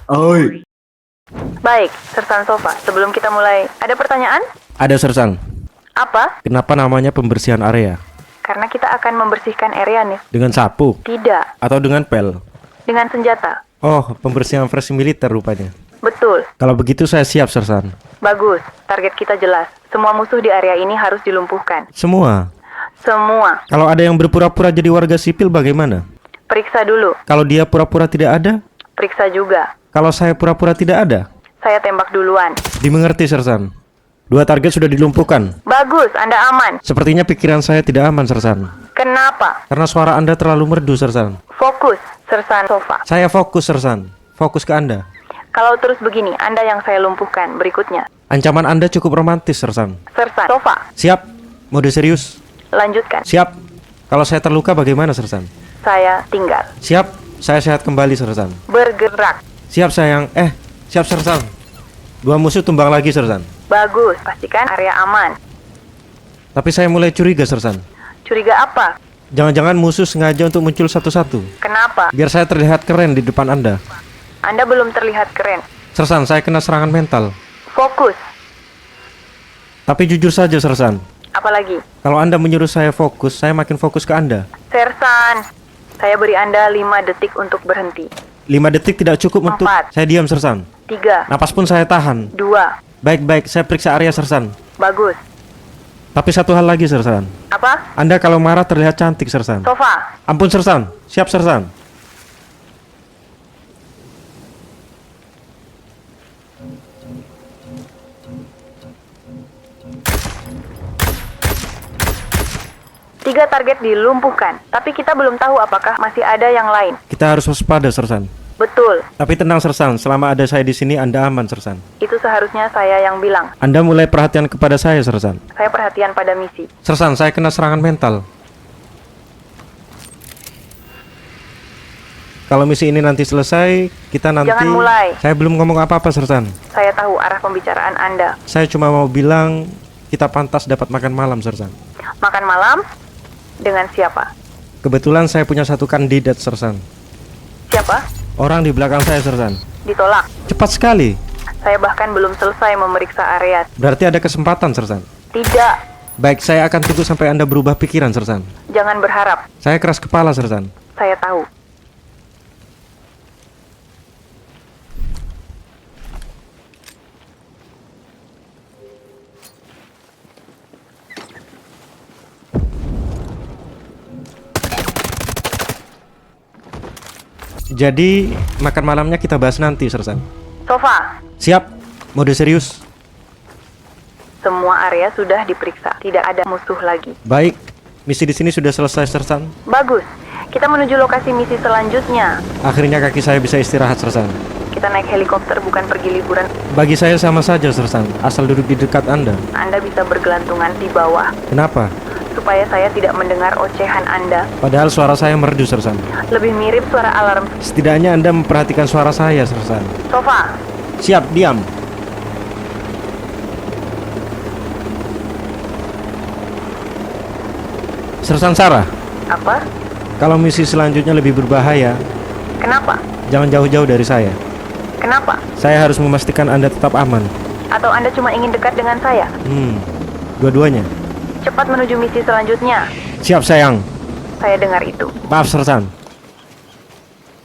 Oi. Baik, Sersan Sofa. Sebelum kita mulai, ada pertanyaan? Ada Sersan. Apa? Kenapa namanya pembersihan area? Karena kita akan membersihkan area nih. Dengan sapu? Tidak, Atau dengan pel? dengan senjata. Oh, pembersihan versi militer rupanya. Betul. Kalau begitu saya siap, Sersan. Bagus, target kita jelas. Semua musuh di area ini harus dilumpuhkan. Semua. Semua. Kalau ada yang berpura-pura jadi warga sipil bagaimana? Periksa dulu. Kalau dia pura-pura tidak ada? Periksa juga. Kalau saya pura-pura tidak ada? Saya tembak duluan. Dimengerti, Sersan. 2 target sudah dilumpuhkan. Bagus, Anda aman. Sepertinya pikiran saya tidak aman, Sersan. Kenapa? Karena suara Anda terlalu merdu, Sersan. Fokus, Sersan Sofa. Saya fokus, Sersan. Fokus ke Anda. Kalau terus begini, Anda yang saya lumpuhkan berikutnya. Ancaman Anda cukup romantis, Sersan. Sersan Sofa, Siap. Mode serius. lanjutkan. Siap. Kalau saya terluka bagaimana, Sersan? Saya tinggal. Siap. Saya sehat kembali, Sersan. Bergerak. Siap, sayang. Siap, Sersan. 2 musuh tumbang lagi, Sersan. Bagus, pastikan area aman. Tapi saya mulai curiga, Sersan. Curiga apa? Jangan-jangan musuh sengaja untuk muncul satu-satu. Kenapa? Biar saya terlihat keren di depan Anda. Anda belum terlihat keren. Sersan, saya kena serangan mental. Fokus. Tapi jujur saja, Sersan. Apalagi? Kalau Anda menyuruh saya fokus, saya makin fokus ke Anda. Sersan, saya beri Anda 5 detik untuk berhenti. 5 detik tidak cukup untuk... 4. Saya diam, Sersan. 3, Napas pun saya tahan. 2. Baik-baik, saya periksa area, Sersan. Bagus. Tapi satu hal lagi, Sersan. Apa? Anda kalau marah terlihat cantik, Sersan. Sofa. Ampun, Sersan. Siap, Sersan. Tiga target dilumpuhkan, tapi kita belum tahu apakah masih ada yang lain. Kita harus waspada, Sersan. Betul, Tapi tenang, Sersan. Selama ada saya di sini, Anda aman, Sersan. itu seharusnya saya yang bilang. Anda mulai perhatian kepada saya, Sersan. Saya perhatian pada misi. Sersan, saya kena serangan mental. Kalau misi ini nanti selesai, kita nanti... Jangan mulai. Saya belum ngomong apa-apa, Sersan. Saya tahu arah pembicaraan Anda. Saya cuma mau bilang kita pantas dapat makan malam, Sersan. Makan malam? Dengan siapa? Kebetulan saya punya satu kandidat, Sersan. Siapa? Orang di belakang saya, Sersan. Ditolak. Cepat sekali. Saya bahkan belum selesai memeriksa area. Berarti ada kesempatan, Sersan. Tidak. Baik, saya akan tunggu sampai Anda berubah pikiran, Sersan. Jangan berharap. Saya keras kepala, Sersan. Saya tahu. Jadi, makan malamnya kita bahas nanti, Sersan. Sofa. Siap. Mode serius. Semua area sudah diperiksa. Tidak ada musuh lagi. Baik. Misi di sini sudah selesai, Sersan. Bagus. Kita menuju lokasi misi selanjutnya. Akhirnya kaki saya bisa istirahat, Sersan. Kita naik helikopter bukan pergi liburan. Bagi saya sama saja, Sersan. Asal duduk di dekat Anda. Anda bisa bergelantungan di bawah. Kenapa? Supaya saya tidak mendengar ocehan Anda. Padahal suara saya merdu, Sersan. Lebih mirip suara alarm. Setidaknya Anda memperhatikan suara saya, Sersan. Sofa. Siap, diam. Sersan Sarah, Apa? kalau misi selanjutnya lebih berbahaya, Kenapa? jangan jauh-jauh dari saya. Kenapa? Saya harus memastikan Anda tetap aman. Atau Anda cuma ingin dekat dengan saya? Dua-duanya. Cepat menuju misi selanjutnya. Siap, sayang. Saya dengar itu. Maaf, Sersan.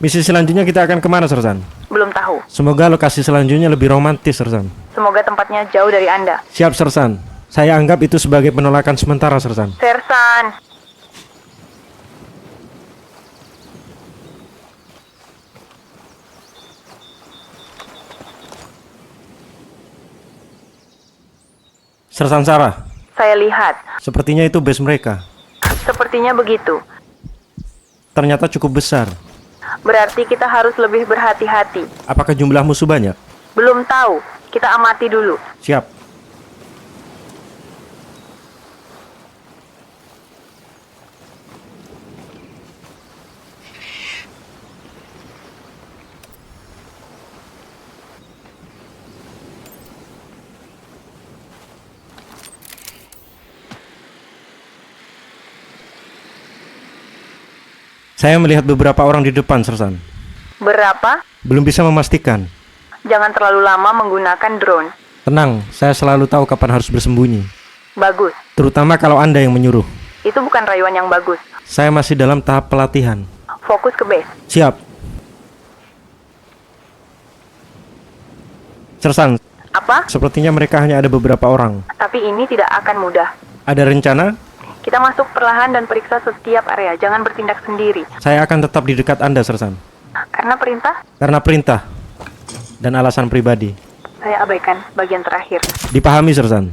Misi selanjutnya kita akan kemana, Sersan? Belum tahu. Semoga lokasi selanjutnya lebih romantis, Sersan. Semoga tempatnya jauh dari Anda. Siap, Sersan. Saya anggap itu sebagai penolakan sementara, Sersan. Sersan. Sersan Sarah, Saya lihat. sepertinya itu base mereka. Sepertinya begitu. Ternyata cukup besar. Berarti kita harus lebih berhati-hati. Apakah jumlah musuh banyak? Belum tahu. Kita amati dulu. Siap. Saya melihat beberapa orang di depan, Sersan. Berapa? Belum bisa memastikan. Jangan terlalu lama menggunakan drone. Tenang, saya selalu tahu kapan harus bersembunyi. Bagus. Terutama kalau Anda yang menyuruh. Itu bukan rayuan yang bagus. Saya masih dalam tahap pelatihan. Fokus ke base. Siap. Sersan, Apa? sepertinya mereka hanya ada beberapa orang. Tapi ini tidak akan mudah. Ada rencana? Kita masuk perlahan dan periksa setiap area. Jangan bertindak sendiri. Saya akan tetap di dekat Anda, Sersan. Karena perintah, Karena perintah dan alasan pribadi. saya abaikan bagian terakhir. Dipahami, Sersan.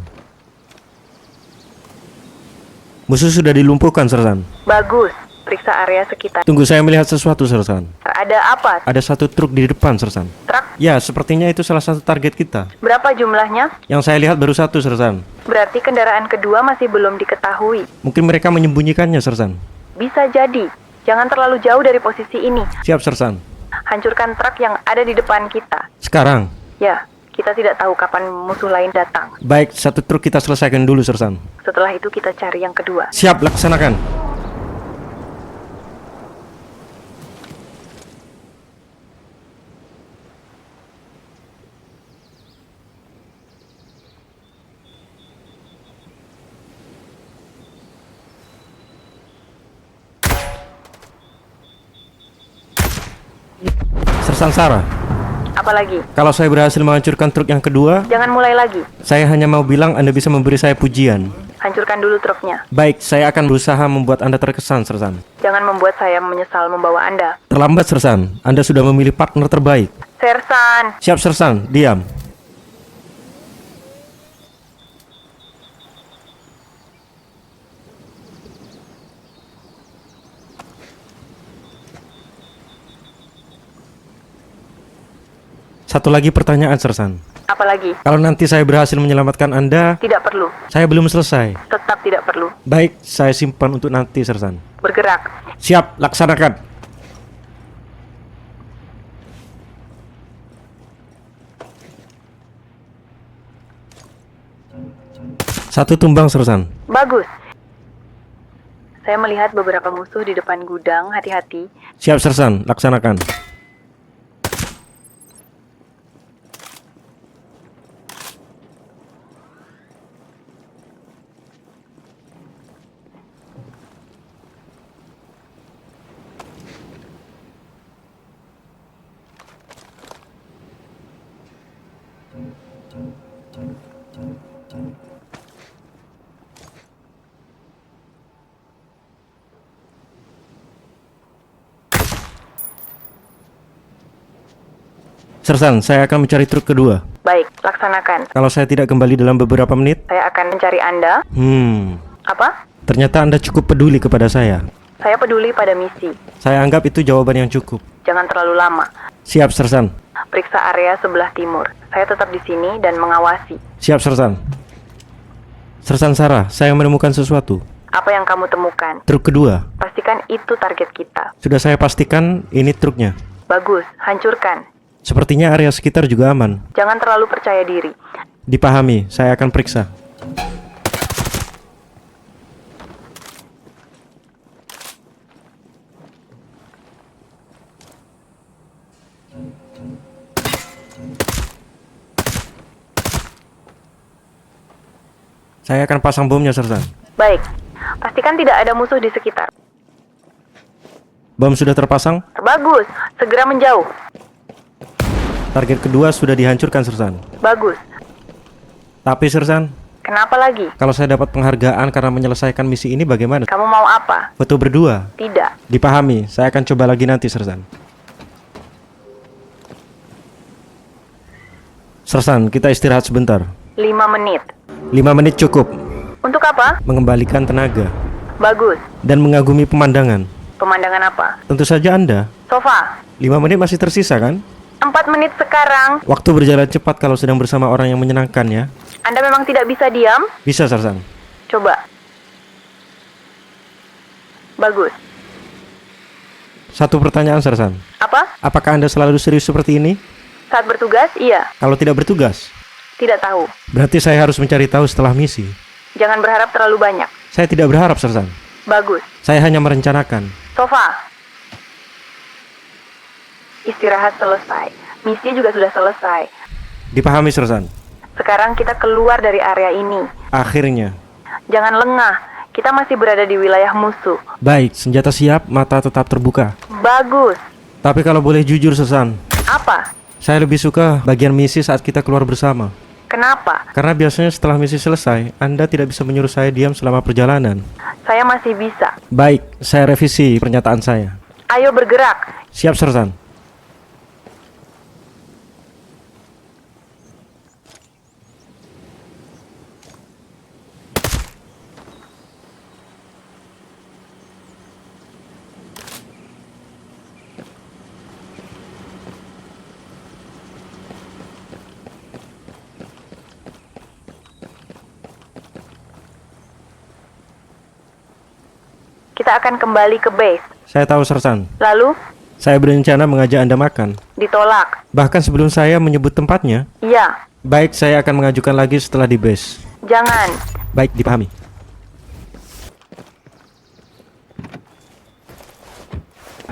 Musuh sudah dilumpuhkan, Sersan. Bagus. Periksa area sekitar. Tunggu, saya melihat sesuatu, Sersan. Ada apa? Ada satu truk di depan, Sersan. Truk? Ya, sepertinya itu salah satu target kita. Berapa jumlahnya? Yang saya lihat baru satu, Sersan. Berarti kendaraan kedua masih belum diketahui. Mungkin mereka menyembunyikannya, Sersan. Bisa jadi. Jangan terlalu jauh dari posisi ini. Siap, Sersan. Hancurkan truk yang ada di depan kita. Sekarang. Ya, kita tidak tahu kapan musuh lain datang. Baik, satu truk kita selesaikan dulu, Sersan. Setelah itu kita cari yang kedua. Siap, laksanakan. Sersan Sarah, Apalagi? kalau saya berhasil menghancurkan truk yang kedua, Jangan mulai lagi. saya hanya mau bilang Anda bisa memberi saya pujian. Hancurkan dulu truknya. Baik, saya akan berusaha membuat Anda terkesan, Sersan. Jangan membuat saya menyesal membawa Anda. Terlambat, Sersan. Anda sudah memilih partner terbaik. Sersan! Siap, Sersan. Diam. Satu lagi pertanyaan, Sersan. Apalagi? Kalau nanti saya berhasil menyelamatkan Anda, Tidak perlu. saya belum selesai. Tetap tidak perlu. Baik, saya simpan untuk nanti, Sersan. Bergerak. Siap, laksanakan. Satu tumbang, Sersan. Bagus. Saya melihat beberapa musuh di depan gudang. Hati-hati. Siap, Sersan. Laksanakan. Sersan, saya akan mencari truk kedua. Baik, laksanakan. Kalau saya tidak kembali dalam beberapa menit, Saya akan mencari Anda. Apa? ternyata Anda cukup peduli kepada saya. Saya peduli pada misi. Saya anggap itu jawaban yang cukup. Jangan terlalu lama. Siap, Sersan. Periksa area sebelah timur. Saya tetap di sini dan mengawasi. Siap, Sersan. Sersan Sarah, saya menemukan sesuatu. Apa yang kamu temukan? Truk kedua. Pastikan itu target kita. Sudah saya pastikan ini truknya. Bagus, hancurkan. Sepertinya area sekitar juga aman. Jangan terlalu percaya diri. Dipahami, saya akan periksa. Saya akan pasang bomnya, Sersan. Baik, pastikan tidak ada musuh di sekitar. Bom sudah terpasang. Bagus, segera menjauh. Target kedua sudah dihancurkan, Sersan. Bagus. Tapi, Sersan, Kenapa lagi? kalau saya dapat penghargaan karena menyelesaikan misi ini bagaimana? Kamu mau apa? Foto berdua. Tidak. Dipahami, saya akan coba lagi nanti, Sersan. Sersan, kita istirahat sebentar. 5 menit. 5 menit cukup. Untuk apa? Mengembalikan tenaga Bagus. dan mengagumi pemandangan. Pemandangan apa? Tentu saja Anda. Sofa. 5 menit masih tersisa, kan? 4 menit sekarang. Waktu berjalan cepat kalau sedang bersama orang yang menyenangkan, ya. Anda memang tidak bisa diam? Bisa, Sersan. Coba. Bagus. Satu pertanyaan, Sersan. Apa? Apakah Anda selalu serius seperti ini? Saat bertugas? Iya. Kalau tidak bertugas, Tidak tahu. berarti saya harus mencari tahu setelah misi. Jangan berharap terlalu banyak. Saya tidak berharap, Sersan. Bagus. Saya hanya merencanakan. Sofa. Istirahat selesai. Misi juga sudah selesai. Dipahami, Sersan. Sekarang kita keluar dari area ini. Akhirnya. Jangan lengah. Kita masih berada di wilayah musuh. Baik, senjata siap, mata tetap terbuka. Bagus. Tapi kalau boleh jujur, Sersan, Apa? saya lebih suka bagian misi saat kita keluar bersama. Kenapa? Karena biasanya setelah misi selesai, Anda tidak bisa menyuruh saya diam selama perjalanan. Saya masih bisa. Baik, saya revisi pernyataan saya. Ayo bergerak. Siap, Sersan. Kita akan kembali ke base. Saya tahu, Sersan. Lalu, Saya berencana mengajak Anda makan. ditolak. Bahkan sebelum saya menyebut tempatnya. Iya. Baik, saya akan mengajukan lagi setelah di base. Jangan. Baik, dipahami.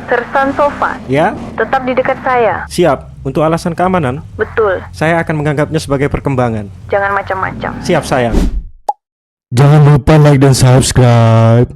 Sersan Sofan, Ya, tetap di dekat saya. siap. Untuk alasan keamanan, Betul. saya akan menganggapnya sebagai perkembangan. Jangan macam-macam. Siap, sayang. Jangan lupa like dan subscribe.